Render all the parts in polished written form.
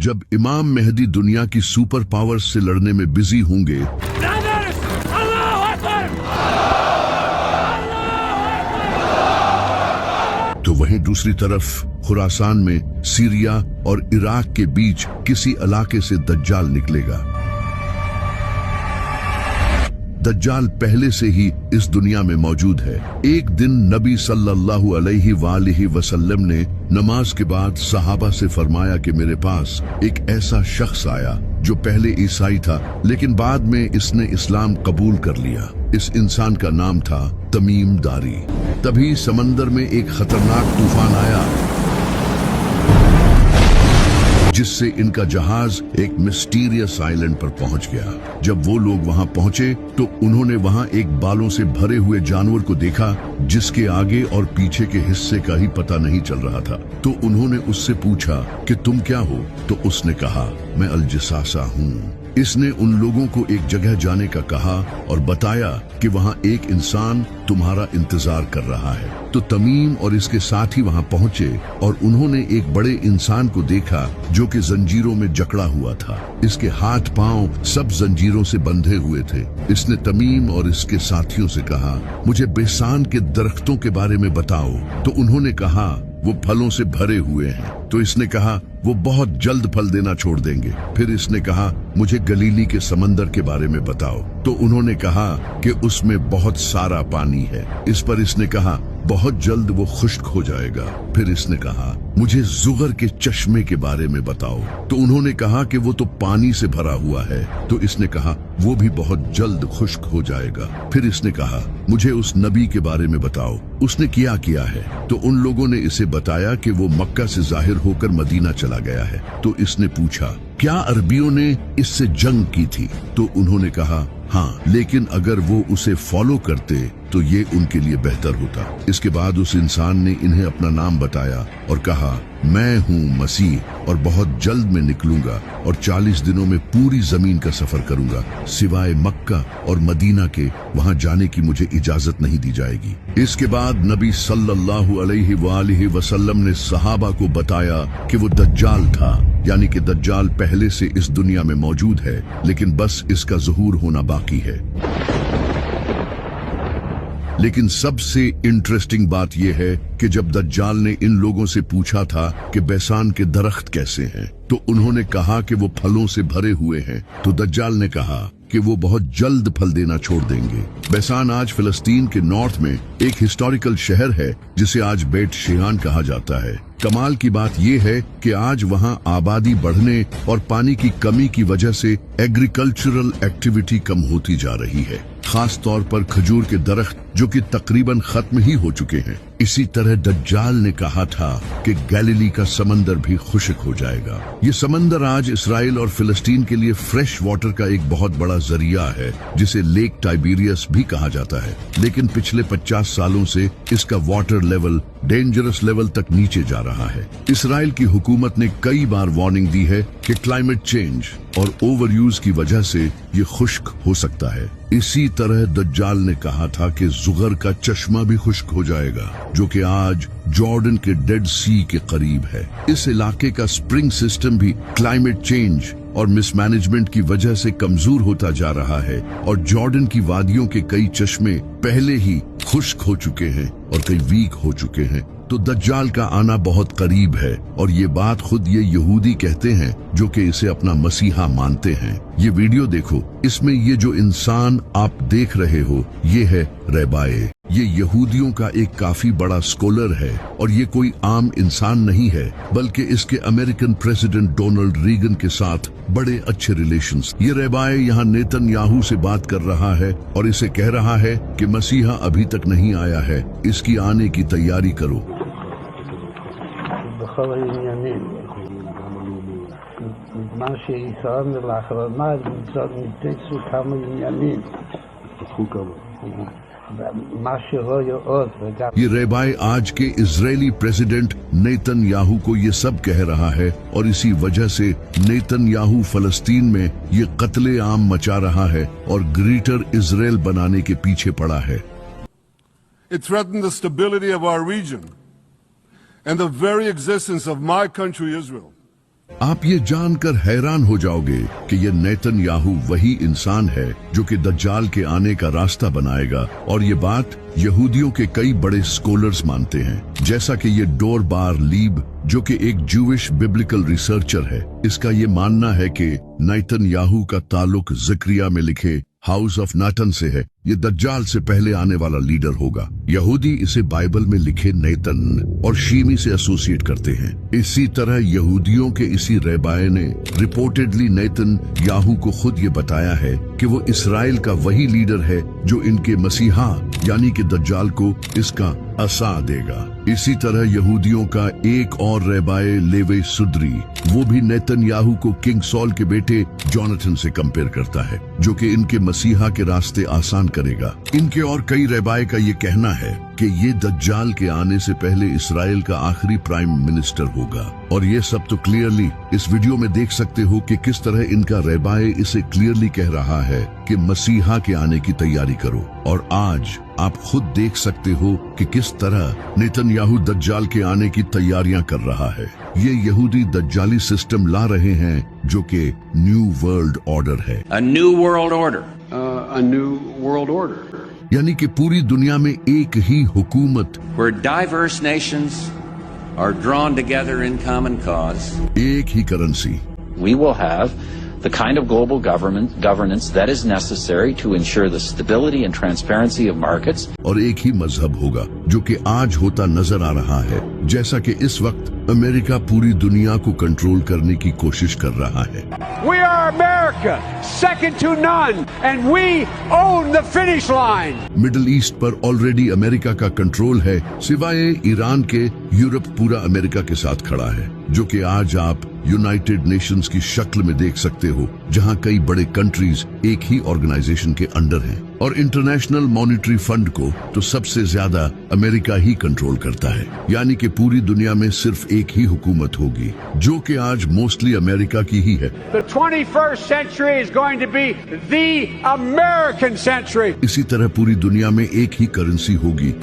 जब इमाम मेहदी दुनिया की सुपर पावर्स से लड़ने में बिजी होंगे, तो वहीं दूसरी तरफ खुरासान में सीरिया और इराक के बीच किसी इलाके से दज्जाल निकलेगा। दज्जाल पहले से ही इस दुनिया में मौजूद है। एक दिन नबी सल्लल्लाहु अलैहि वसल्लम ने नमाज के बाद सहाबा से फरमाया कि मेरे पास एक ऐसा शख्स आया जो पहले ईसाई था, लेकिन बाद में इसने इस्लाम कबूल कर लिया। इस इंसान का नाम था तमीम दारी। तभी समंदर में एक खतरनाक तूफान आया जिससे इनका जहाज एक मिस्टीरियस आइलैंड पर पहुंच गया। जब वो लोग वहां पहुंचे तो उन्होंने वहां एक बालों से भरे हुए जानवर को देखा जिसके आगे और पीछे के हिस्से का ही पता नहीं चल रहा था। तो उन्होंने उससे पूछा कि तुम क्या हो? तो उसने कहा, मैं अल-जसासा हूँ। इसने उन लोगों को एक जगह जाने का कहा और बताया कि वहां एक इंसान तुम्हारा इंतजार कर रहा है। तो तमीम और इसके साथी वहां पहुंचे और उन्होंने एक बड़े इंसान को देखा जो कि जंजीरों में जकड़ा हुआ था। इसके हाथ पांव सब जंजीरों से बंधे हुए थे। इसने तमीम और इसके साथियों से कहा, मुझे बेसान के दरख्तों के बारे में बताओ। तो उन्होंने कहा, वो फलों से भरे हुए हैं। तो इसने कहा, वो बहुत जल्द फल देना छोड़ देंगे। फिर इसने कहा, मुझे गलीली के समंदर के बारे में बताओ। तो उन्होंने कहा कि उसमें बहुत सारा पानी है। इस पर इसने कहा, बहुत जल्द वो खुश्क हो जाएगा। फिर इसने कहा, मुझे जुगर के चश्मे के बारे में बताओ। तो उन्होंने कहा कि वो तो पानी से भरा हुआ है। तो इसने कहा, वो भी बहुत जल्द खुश्क हो जाएगा। फिर इसने कहा, मुझे उस नबी के बारे में बताओ, उसने क्या किया है। तो उन लोगों ने इसे बताया कि वो मक्का से जाहिर होकर मदीना चला गया है। तो इसने पूछा, क्या अरबियों ने इससे जंग की थी? तो उन्होंने कहा, हाँ, लेकिन अगर वो उसे फॉलो करते तो ये उनके लिए बेहतर होता। इसके बाद उस इंसान ने इन्हें अपना नाम बताया और कहा, मैं हूँ मसीह और बहुत जल्द मैं निकलूंगा और 40 दिनों में पूरी जमीन का सफर करूंगा, सिवाय मक्का और मदीना के। वहां जाने की मुझे इजाजत नहीं दी जाएगी। इसके बाद नबी सल्लल्लाहु अलैहि वसल्लम ने सहाबा को बताया कि वो दज्जाल था, यानी कि दज्जाल पहले से इस दुनिया में मौजूद है, लेकिन बस इसका ज़ुहूर होना बाकी है। लेकिन सबसे इंटरेस्टिंग बात यह है कि जब दज्जाल ने इन लोगों से पूछा था कि बैसान के दरख्त कैसे हैं, तो उन्होंने कहा कि वो फलों से भरे हुए हैं। तो दज्जाल ने कहा कि वो बहुत जल्द फल देना छोड़ देंगे। बैसान आज फिलिस्तीन के नॉर्थ में एक हिस्टोरिकल शहर है जिसे आज बेट शेयान कहा जाता है। कमाल की बात यह है कि आज वहां आबादी बढ़ने और पानी की कमी की वजह से एग्रीकल्चरल एक्टिविटी कम होती जा रही है, खास तौर पर खजूर के दरख्त जो कि तकरीबन खत्म ही हो चुके हैं। इसी तरह दज्जाल ने कहा था कि गैलीली का समंदर भी खुश्क हो जाएगा। ये समंदर आज इसराइल और फिलिस्तीन के लिए फ्रेश वाटर का एक बहुत बड़ा जरिया है, जिसे लेक टाइबेरियस भी कहा जाता है। लेकिन पिछले 50 सालों से इसका वाटर लेवल डेंजरस लेवल तक नीचे जा रहा है। इसराइल की हुकूमत ने कई बार वार्निंग दी है कि क्लाइमेट चेंज और ओवर यूज की वजह से ये खुश्क हो सकता है। इसी तरह दज्जाल ने कहा था कि जुगर का चश्मा भी खुश्क हो जाएगा, जो कि आज जॉर्डन के डेड सी के करीब है। इस इलाके का स्प्रिंग सिस्टम भी क्लाइमेट चेंज और मिसमैनेजमेंट की वजह से कमजोर होता जा रहा है और जॉर्डन की वादियों के कई चश्मे पहले ही खुश्क हो चुके हैं और कई वीक हो चुके हैं। तो दज्जाल का आना बहुत करीब है और ये बात खुद ये यहूदी कहते हैं जो कि इसे अपना मसीहा मानते हैं। ये वीडियो देखो, इसमें ये जो इंसान आप देख रहे हो ये है रैबाए। ये यहूदियों का एक काफी बड़ा स्कॉलर है और ये कोई आम इंसान नहीं है, बल्कि इसके अमेरिकन प्रेसिडेंट डोनाल्ड रीगन के साथ बड़े अच्छे रिलेशंस। ये रैबाए यहाँ नेतन्याहू से बात कर रहा है और इसे कह रहा है कि मसीहा अभी तक नहीं आया है, इसकी आने की तैयारी करो। ये रैबाए आज के इजरायली प्रेसिडेंट नेतन्याहू को ये सब कह रहा है और इसी वजह से नेतन्याहू फलस्तीन में ये कत्ले-आम मचा रहा है और ग्रेटर इजराइल बनाने के पीछे पड़ा है। It threatened the stability of our region and the very existence of my country, Israel. आप ये जानकर हैरान हो जाओगे कि ये नेतन्याहू वही इंसान है जो कि दज्जाल के आने का रास्ता बनाएगा, और ये बात यहूदियों के कई बड़े स्कॉलर्स मानते हैं, जैसा कि ये डोर बार लीब जो कि एक जूविश बिब्लिकल रिसर्चर है, इसका ये मानना है कि नेतन्याहू का ताल्लुक ज़करिया में लिखे हाउस ऑफ नाटन से है। ये दज्जाल से पहले आने वाला लीडर होगा। यहूदी इसे बाइबल में लिखे नेतन और शीमी से एसोसिएट करते हैं। इसी तरह यहूदियों के इसी रहबाए ने रिपोर्टेडली नेतन्याहू को खुद ये बताया है कि वो इसराइल का वही लीडर है जो इनके मसीहा यानी कि दज्जाल को इसका असा देगा। इसी तरह यहूदियों का एक और रहबाए लेवी सुद्री, वो भी नेतन्याहू को किंग सॉल के बेटे जोनाथन से कंपेयर करता है, जो कि इनके मसीहा के रास्ते आसान करेगा। इनके और कई रहबाए का ये कहना है कि ये दज्जाल के आने से पहले इसराइल का आखिरी प्राइम मिनिस्टर होगा। और ये सब तो क्लियरली इस वीडियो में देख सकते हो कि किस तरह इनका रहबाए इसे क्लियरली कह रहा है कि मसीहा के आने की तैयारी करो। और आज आप खुद देख सकते हो कि किस तरह नेतन्याहू दज्जाल के आने की तैयारियां कर रहा है। ये यहूदी दज्जाली सिस्टम ला रहे हैं जो कि न्यू वर्ल्ड ऑर्डर है। A new world order. A new world order. यानी कि पूरी दुनिया में एक ही हुकूमत, Where diverse nations are drawn together in common cause. एक ही currency. We will have the kind of global governance that is necessary to ensure the stability and transparency of markets. और एक ही मजहब होगा जो कि आज होता नजर आ रहा है, जैसा कि इस वक्त अमेरिका पूरी दुनिया को कंट्रोल करने की कोशिश कर रहा है। We are America, second to none, and we own the finish line. Middle east पर ऑलरेडी अमेरिका का कंट्रोल है, सिवाय ईरान के यूरोप पूरा अमेरिका के साथ खड़ा है, जो कि आज आप यूनाइटेड नेशंस की शक्ल में देख सकते हो, जहां कई बड़े कंट्रीज एक ही ऑर्गेनाइजेशन के अंडर हैं। और इंटरनेशनल मॉनिटरी फंड को तो सबसे ज्यादा अमेरिका ही कंट्रोल करता है, यानी कि पूरी दुनिया में सिर्फ एक ही हुकूमत होगी, जो कि आज मोस्टली अमेरिका की ही है। The 21st century is going to be the American century. इसी तरह पूरी दुनिया में एक ही करेंसी होगी,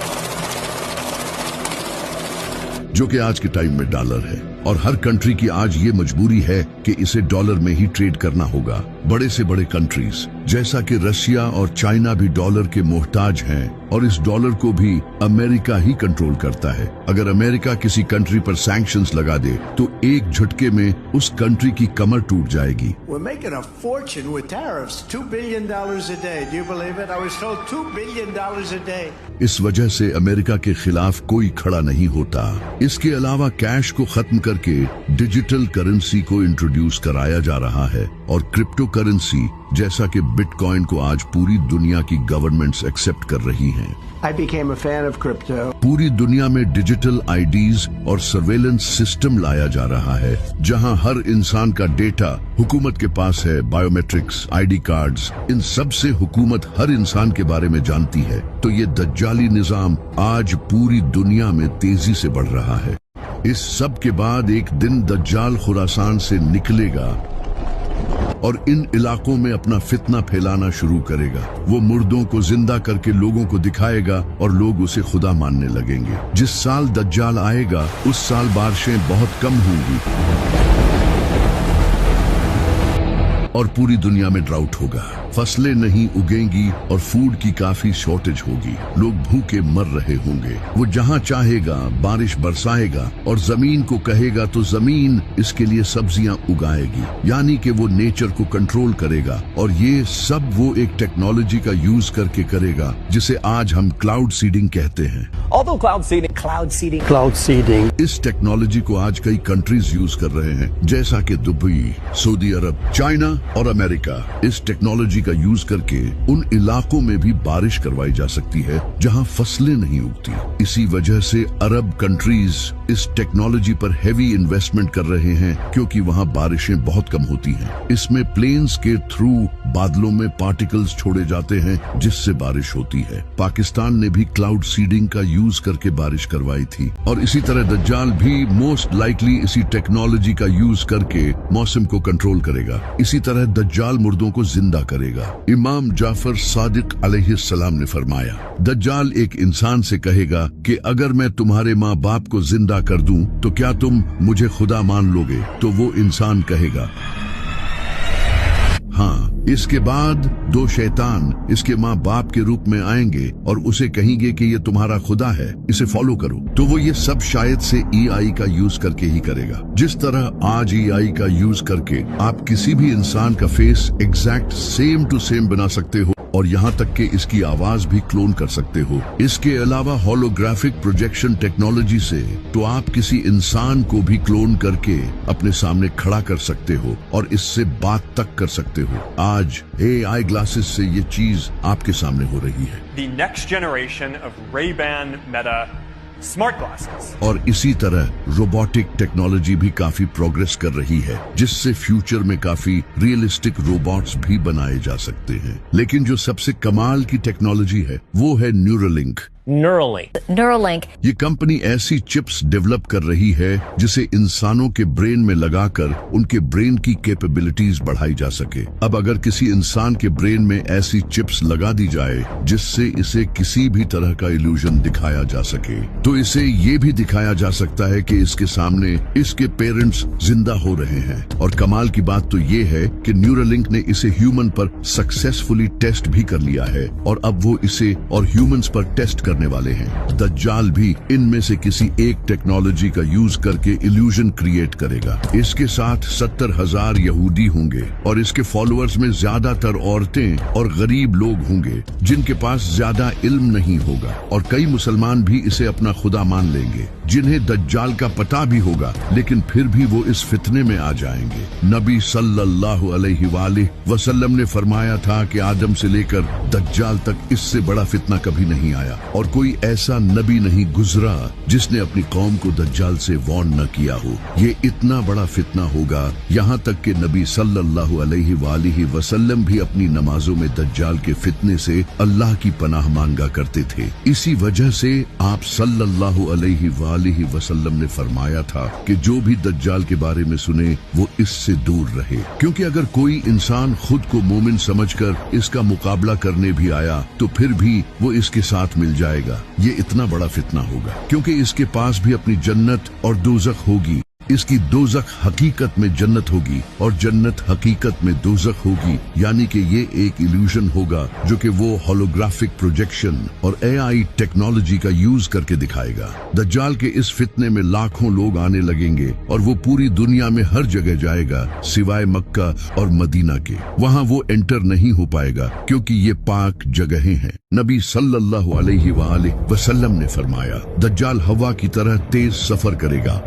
जो कि आज के टाइम में डॉलर है। और हर कंट्री की आज ये मजबूरी है कि इसे डॉलर में ही ट्रेड करना होगा। बड़े से बड़े कंट्रीज जैसा कि रशिया और चाइना भी डॉलर के मोहताज हैं, और इस डॉलर को भी अमेरिका ही कंट्रोल करता है। अगर अमेरिका किसी कंट्री पर सैंक्शंस लगा दे तो एक झटके में उस कंट्री की कमर टूट जाएगी। We're making a fortune with tariffs, $2 billion a day. Do you believe it? I was told $2 billion a day. इस वजह से अमेरिका के खिलाफ कोई खड़ा नहीं होता। इसके अलावा कैश को खत्म करके डिजिटल करेंसी को इंट्रोड्यूस कराया जा रहा है, और क्रिप्टो करेंसी जैसा कि बिटकॉइन को आज पूरी दुनिया की गवर्नमेंट्स एक्सेप्ट कर रही हैं। I became a fan of crypto. पूरी दुनिया में डिजिटल आईडीज और सर्वेलेंस सिस्टम लाया जा रहा है, जहां हर इंसान का डेटा हुकूमत के पास है। बायोमेट्रिक्स, आईडी कार्ड्स, इन सब से हुकूमत हर इंसान के बारे में जानती है। तो ये दज्जाली निजाम आज पूरी दुनिया में तेजी से बढ़ रहा है। इस सब के बाद एक दिन दज्जाल खुरासान से निकलेगा और इन इलाकों में अपना फितना फैलाना शुरू करेगा। वो मुर्दों को जिंदा करके लोगों को दिखाएगा और लोग उसे खुदा मानने लगेंगे। जिस साल दज्जाल आएगा उस साल बारिशें बहुत कम होंगी और पूरी दुनिया में ड्राउट होगा, फसलें नहीं उगेंगी और फूड की काफी शॉर्टेज होगी। लोग भूखे मर रहे होंगे। वो जहाँ चाहेगा बारिश बरसाएगा और जमीन को कहेगा तो जमीन इसके लिए सब्जियां उगाएगी, यानी कि वो नेचर को कंट्रोल करेगा। और ये सब वो एक टेक्नोलॉजी का यूज करके करेगा जिसे आज हम क्लाउड सीडिंग कहते हैं। Although cloud seeding, इस टेक्नोलॉजी को आज कई कंट्रीज यूज कर रहे हैं, जैसा कि दुबई, सऊदी अरब, चाइना और अमेरिका। इस टेक्नोलॉजी का यूज करके उन इलाकों में भी बारिश करवाई जा सकती है जहां फसलें नहीं उगती। इसी वजह से अरब कंट्रीज इस टेक्नोलॉजी पर हेवी इन्वेस्टमेंट कर रहे हैं, क्योंकि वहां बारिशें बहुत कम होती हैं। इसमें प्लेन्स के थ्रू बादलों में पार्टिकल्स छोड़े जाते हैं जिससे बारिश होती है। पाकिस्तान ने भी क्लाउड सीडिंग का यूज करके बारिश करवाई थी और इसी तरह दज्जाल भी मोस्ट लाइकली इसी टेक्नोलॉजी का यूज करके मौसम को कंट्रोल करेगा। इसी तरह दज्जाल मुर्दों को जिंदा करेगा। इमाम जाफर सादिक अलैहिस्सलाम ने फरमाया, दज्जाल एक इंसान से कहेगा कि अगर मैं तुम्हारे माँ बाप को जिंदा कर दूं तो क्या तुम मुझे खुदा मान लोगे? तो वो इंसान कहेगा हाँ। इसके बाद दो शैतान इसके माँ बाप के रूप में आएंगे और उसे कहेंगे कि ये तुम्हारा खुदा है, इसे फॉलो करो। तो वो ये सब शायद से AI का यूज करके ही करेगा। जिस तरह आज AI का यूज करके आप किसी भी इंसान का face exact same to same बना सकते हो और यहाँ तक कि इसकी आवाज भी क्लोन कर सकते हो। इसके अलावा होलोग्राफिक प्रोजेक्शन टेक्नोलॉजी से तो आप किसी इंसान को भी क्लोन करके अपने सामने खड़ा कर सकते हो और इससे बात तक कर सकते हो। आज AI ग्लासेस से ये चीज आपके सामने हो रही है। The next generation of Ray-Ban Meta smart glasses. और इसी तरह रोबोटिक टेक्नोलॉजी भी काफी प्रोग्रेस कर रही है जिससे फ्यूचर में काफी रियलिस्टिक रोबोट्स भी बनाए जा सकते हैं। लेकिन जो सबसे कमाल की टेक्नोलॉजी है वो है न्यूरोलिंक। Neuralink. ये कंपनी ऐसी चिप्स डेवलप कर रही है जिसे इंसानों के ब्रेन में लगाकर उनके ब्रेन की कैपेबिलिटीज बढ़ाई जा सके। अब अगर किसी इंसान के ब्रेन में ऐसी चिप्स लगा दी जाए जिससे इसे किसी भी तरह का इल्यूजन दिखाया जा सके तो इसे ये भी दिखाया जा सकता है कि इसके सामने इसके पेरेंट्स जिंदा हो रहे हैं। और कमाल की बात तो ये है कि न्यूरोलिंक ने इसे ह्यूमन पर सक्सेसफुली टेस्ट भी कर लिया है और अब वो इसे और ह्यूमंस पर टेस्ट करने वाले हैं। दज्जाल भी इनमें से किसी एक टेक्नोलॉजी का यूज करके इल्यूजन क्रिएट करेगा। इसके साथ 70,000 यहूदी होंगे और इसके फॉलोअर्स में ज्यादातर औरतें और गरीब लोग होंगे जिनके पास ज्यादा इल्म नहीं होगा और कई मुसलमान भी इसे अपना खुदा मान लेंगे जिन्हें दज्जाल का पता भी होगा लेकिन फिर भी वो इस फितने में आ जाएंगे। नबी सल्लल्लाहु अलैहि वसल्लम ने फरमाया था कि आदम से लेकर दज्जाल तक इससे बड़ा फितना कभी नहीं आया और कोई ऐसा नबी नहीं गुजरा जिसने अपनी कौम को दज्जाल से वार्न न किया हो। ये इतना बड़ा फितना होगा यहाँ तक कि नबी सल्लल्लाहु अलैहि वसल्लम भी अपनी नमाजों में दज्जाल के फितने से अल्लाह की पनाह मांगा करते थे। इसी वजह से आप सल्लल्लाहु अलैहि वसल्लम ने फरमाया था कि जो भी दज्जाल के बारे में सुने वो इससे दूर रहे, क्योंकि अगर कोई इंसान खुद को मोमिन समझकर इसका मुकाबला करने भी आया तो फिर भी वो इसके साथ मिल जाएगा। ये इतना बड़ा फितना होगा क्योंकि इसके पास भी अपनी जन्नत और दोज़ख होगी। इसकी दोज़ख हकीकत में जन्नत होगी और जन्नत हकीकत में दोज़ख होगी, यानी कि ये एक इल्यूजन होगा जो कि वो होलोग्राफिक प्रोजेक्शन और AI टेक्नोलॉजी का यूज करके दिखाएगा। दज्जाल के इस फितने में लाखों लोग आने लगेंगे और वो पूरी दुनिया में हर जगह जाएगा सिवाय मक्का और मदीना के। वहाँ वो एंटर नहीं हो पाएगा क्योंकि ये पाक जगहें हैं। नबी सल्लल्लाहु अलैहि वसल्लम ने फरमाया, दज्जाल हवा की तरह तेज सफर करेगा।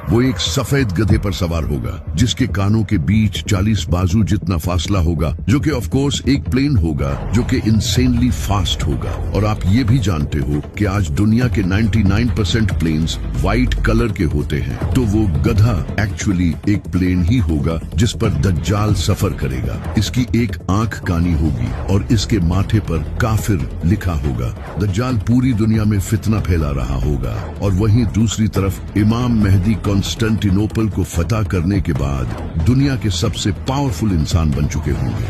वो एक सफेद गधे पर सवार होगा जिसके कानों के बीच 40 बाजू जितना फासला होगा, जो कि ऑफ कोर्स एक प्लेन होगा जो कि इंसेनली फास्ट होगा। और आप ये भी जानते हो कि आज दुनिया के 99% प्लेन्स व्हाइट कलर के होते हैं, तो वो गधा एक्चुअली एक प्लेन ही होगा जिस पर दज्जाल सफर करेगा। इसकी एक आंख कानी होगी और इसके माथे पर काफिर लिखा होगा। दज्जाल पूरी दुनिया में फितना फैला रहा होगा और वहीं दूसरी तरफ इमाम मेहदी कॉन्स्टेंटिनोपल को फतह करने के बाद दुनिया के सबसे पावरफुल इंसान बन चुके होंगे।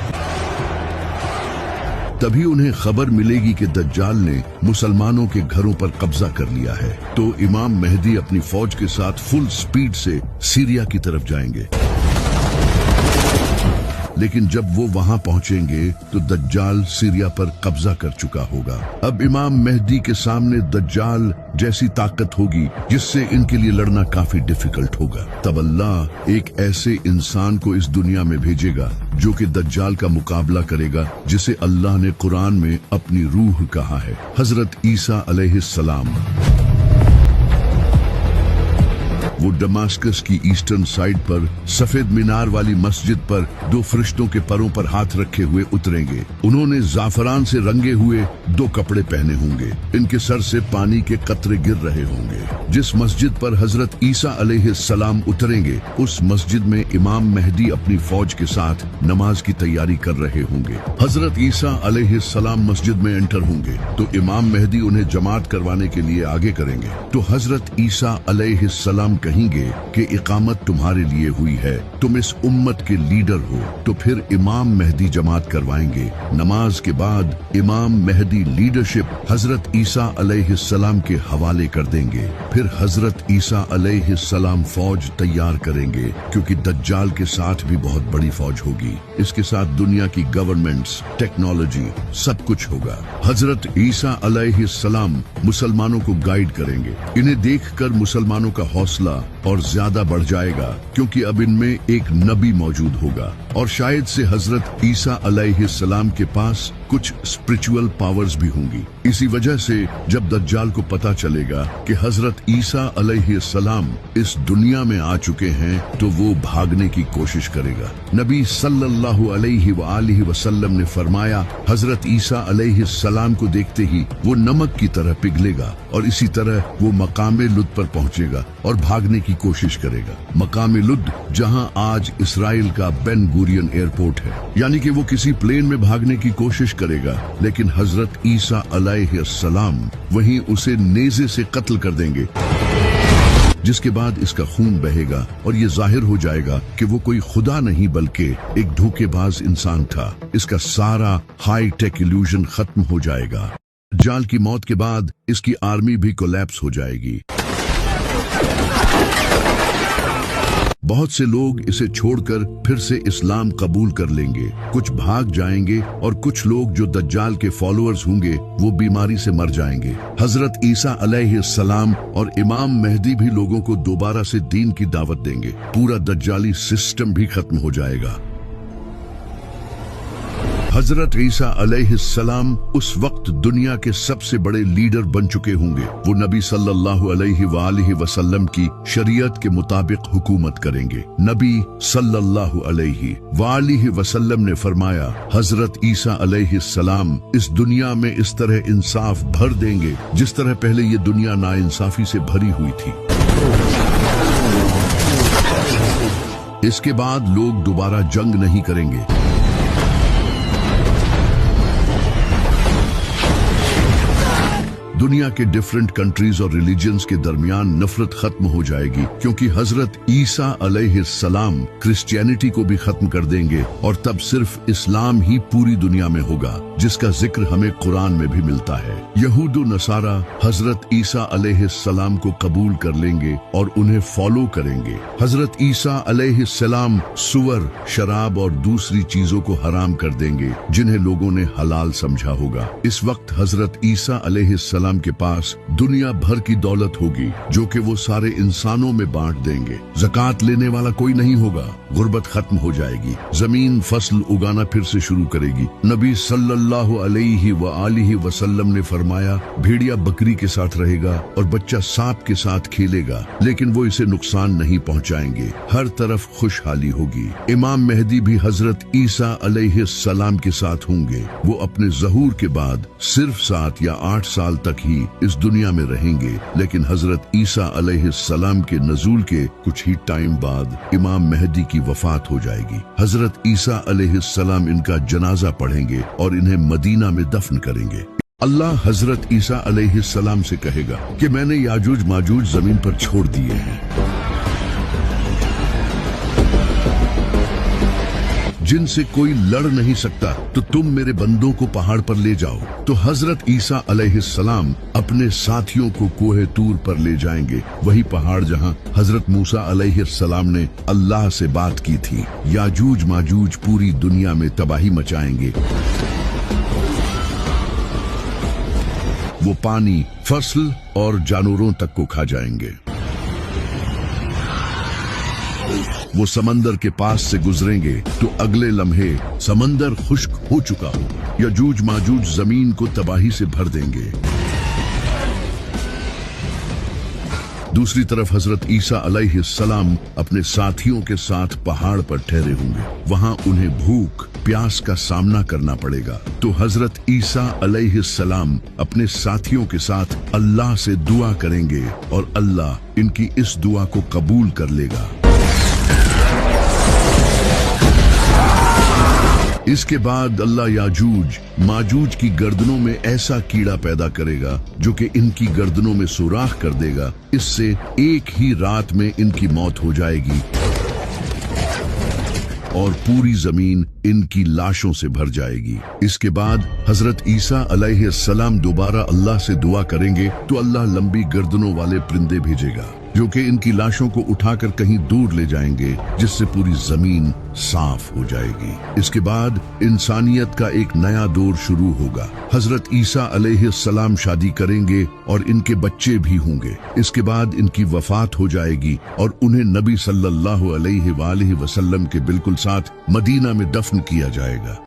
तभी उन्हें खबर मिलेगी कि दज्जाल ने मुसलमानों के घरों पर कब्जा कर लिया है, तो इमाम मेहदी अपनी फौज के साथ फुल स्पीड से सीरिया की तरफ जाएंगे। लेकिन जब वो वहां पहुंचेंगे तो दज्जाल सीरिया पर कब्जा कर चुका होगा। अब इमाम मेहदी के सामने दज्जाल जैसी ताकत होगी जिससे इनके लिए लड़ना काफी डिफिकल्ट होगा। तब अल्लाह एक ऐसे इंसान को इस दुनिया में भेजेगा जो कि दज्जाल का मुकाबला करेगा, जिसे अल्लाह ने कुरान में अपनी रूह कहा है। हजरत ईसा अलैहिस्सलाम वो दमास्कस की ईस्टर्न साइड पर सफेद मीनार वाली मस्जिद पर 2 फरिश्तों के परों पर हाथ रखे हुए उतरेंगे। उन्होंने जाफरान से रंगे हुए 2 कपड़े पहने होंगे। इनके सर से पानी के कतरे गिर रहे होंगे। जिस मस्जिद पर हजरत ईसा अलैहिस्सलाम उतरेंगे उस मस्जिद में इमाम मेहदी अपनी फौज के साथ नमाज की तैयारी कर रहे होंगे। हजरत ईसा अलैहिस्सलाम मस्जिद में एंटर होंगे तो इमाम मेहदी उन्हें जमात करवाने के लिए आगे करेंगे। तो हजरत ईसा अलैहिस्सलाम कहेंगे कि इकामत तुम्हारे लिए हुई है, तुम इस उम्मत के लीडर हो। तो फिर इमाम मेहदी जमात करवाएंगे। नमाज के बाद इमाम मेहदी लीडरशिप हजरत ईसा अलैहिस्सलाम के हवाले कर देंगे। फिर हजरत ईसा अलैहिस्सलाम फौज तैयार करेंगे क्योंकि दज्जाल के साथ भी बहुत बड़ी फौज होगी। इसके साथ दुनिया की गवर्नमेंट्स, टेक्नोलॉजी, सब कुछ होगा। हजरत ईसा अलैहिस्सलाम मुसलमानों को गाइड करेंगे। इन्हें देखकर मुसलमानों का हौसला और ज्यादा बढ़ जाएगा क्योंकि अब इनमें एक नबी मौजूद होगा और शायद से हजरत ईसा अलैहिस्सलाम के पास कुछ स्पिरिचुअल पावर्स भी होंगी। इसी वजह से जब दज्जाल को पता चलेगा कि हजरत ईसा अलैहिस्सलाम इस दुनिया में आ चुके हैं तो वो भागने की कोशिश करेगा। नबी सल्लल्लाहु अलैहि वसल्लम ने फरमाया, हजरत ईसा अलैहिस्सलाम को देखते ही वो नमक की तरह पिघलेगा और इसी तरह वो मकामे लुद पर पहुंचेगा और भागने की कोशिश करेगा। मकामे लुद जहां आज इसराइल का बेन गुरियन एयरपोर्ट है, यानी कि वो किसी प्लेन में भागने की कोशिश करेगा, लेकिन हजरत ईसा अलैहिस्सलाम वहीं उसे नेज़े से कत्ल कर देंगे, जिसके बाद इसका खून बहेगा और ये जाहिर हो जाएगा कि वो कोई खुदा नहीं बल्कि एक धोखेबाज इंसान था। इसका सारा हाई टेक इल्यूजन खत्म हो जाएगा। दज्जाल की मौत के बाद इसकी आर्मी भी कोलैप्स हो जाएगी। बहुत से लोग इसे छोड़कर फिर से इस्लाम कबूल कर लेंगे, कुछ भाग जाएंगे और कुछ लोग जो दज्जाल के फॉलोअर्स होंगे वो बीमारी से मर जाएंगे। हजरत ईसा अलैहिस्सलाम और इमाम मेहदी भी लोगों को दोबारा से दीन की दावत देंगे। पूरा दज्जाली सिस्टम भी खत्म हो जाएगा। हजरत ईसा अलैहिस्सलाम उस वक्त दुनिया के सबसे बड़े लीडर बन चुके होंगे। वो नबी सल्लल्लाहु अलैहि वसल्लम की शरीयत के मुताबिक हुकूमत करेंगे। नबी सल्लल्लाहु अलैहि वसल्लम ने फरमाया, हजरत ईसा अलैहिस्सलाम इस दुनिया में इस तरह इंसाफ भर देंगे जिस तरह पहले ये दुनिया नाइंसाफी से भरी हुई थी। इसके बाद लोग दोबारा जंग नहीं करेंगे। दुनिया के डिफरेंट कंट्रीज और रिलीजन्स के दरमियान नफरत खत्म हो जाएगी क्योंकि हजरत ईसा अलैहिस्सलाम क्रिश्चियनिटी को भी खत्म कर देंगे और तब सिर्फ इस्लाम ही पूरी दुनिया में होगा, जिसका जिक्र हमें कुरान में भी मिलता है। यहूद व नसारा हजरत ईसा अलैहिस्सलाम को कबूल कर लेंगे और उन्हें फॉलो करेंगे। हजरत ईसा अलैहिस्सलाम सुअर, शराब और दूसरी चीजों को हराम कर देंगे जिन्हें लोगों ने हलाल समझा होगा। इस वक्त हजरत ईसा अलैहिस्सलाम के पास दुनिया भर की दौलत होगी जो कि वो सारे इंसानों में बांट देंगे। ज़कात लेने वाला कोई नहीं होगा, गुर्बत खत्म हो जाएगी, जमीन फसल उगाना फिर से शुरू करेगी। नबी सल्लल्लाहु अलैहि वसल्लम ने फरमाया, भेड़िया बकरी के साथ रहेगा और बच्चा सांप के साथ खेलेगा, लेकिन वो इसे नुकसान नहीं पहुंचाएंगे। हर तरफ खुशहाली होगी। इमाम मेहदी भी हजरत ईसा अलैहिस्सलाम के साथ होंगे। वो अपने ज़हूर के बाद सिर्फ 7 या 8 साल तक ही इस दुनिया में रहेंगे, लेकिन हजरत ईसा अलैहिस्सलाम के नज़ूल के कुछ ही टाइम बाद इमाम मेहदी की वफात हो जाएगी। हजरत ईसा अलैहिस्सलाम इनका जनाजा पढ़ेंगे और इन्हें मदीना में दफन करेंगे। अल्लाह हजरत ईसा अलैहिस्सलाम से कहेगा कि मैंने याजूज माजूज जमीन पर छोड़ दिए हैं जिनसे कोई लड़ नहीं सकता, तो तुम मेरे बंदों को पहाड़ पर ले जाओ। तो हजरत ईसा अलैहिस्सलाम अपने साथियों को कोहे तूर पर ले जाएंगे, वही पहाड़ जहां हजरत मूसा अलैहिस्सलाम ने अल्लाह से बात की थी। याजूज माजूज पूरी दुनिया में तबाही मचाएंगे। वो पानी, फसल और जानवरों तक को खा जाएंगे। वो समंदर के पास से गुजरेंगे तो अगले लम्हे समंदर खुश्क हो चुका हो। यजूज माजूज जमीन को तबाही से भर देंगे। दूसरी तरफ हजरत ईसा अलैहिस्सलाम अपने साथियों के साथ पहाड़ पर ठहरे होंगे। वहां उन्हें भूख प्यास का सामना करना पड़ेगा। तो हजरत ईसा अलैहिस्सलाम अपने साथियों के साथ अल्लाह से दुआ करेंगे और अल्लाह इनकी इस दुआ को कबूल कर लेगा। इसके बाद अल्लाह याजूज माजूज की गर्दनों में ऐसा कीड़ा पैदा करेगा जो कि इनकी गर्दनों में सुराख कर देगा। इससे एक ही रात में इनकी मौत हो जाएगी और पूरी जमीन इनकी लाशों से भर जाएगी। इसके बाद हजरत ईसा अलैहिस्सलाम दोबारा अल्लाह से दुआ करेंगे तो अल्लाह लंबी गर्दनों वाले परिंदे भेजेगा जो कि इनकी लाशों को उठाकर कहीं दूर ले जाएंगे, जिससे पूरी जमीन साफ हो जाएगी। इसके बाद इंसानियत का एक नया दौर शुरू होगा। हजरत ईसा अलैहिस्सलाम शादी करेंगे और इनके बच्चे भी होंगे। इसके बाद इनकी वफात हो जाएगी और उन्हें नबी सल्लल्लाहु अलैहि वसल्लम के बिल्कुल साथ मदीना में दफन किया जाएगा।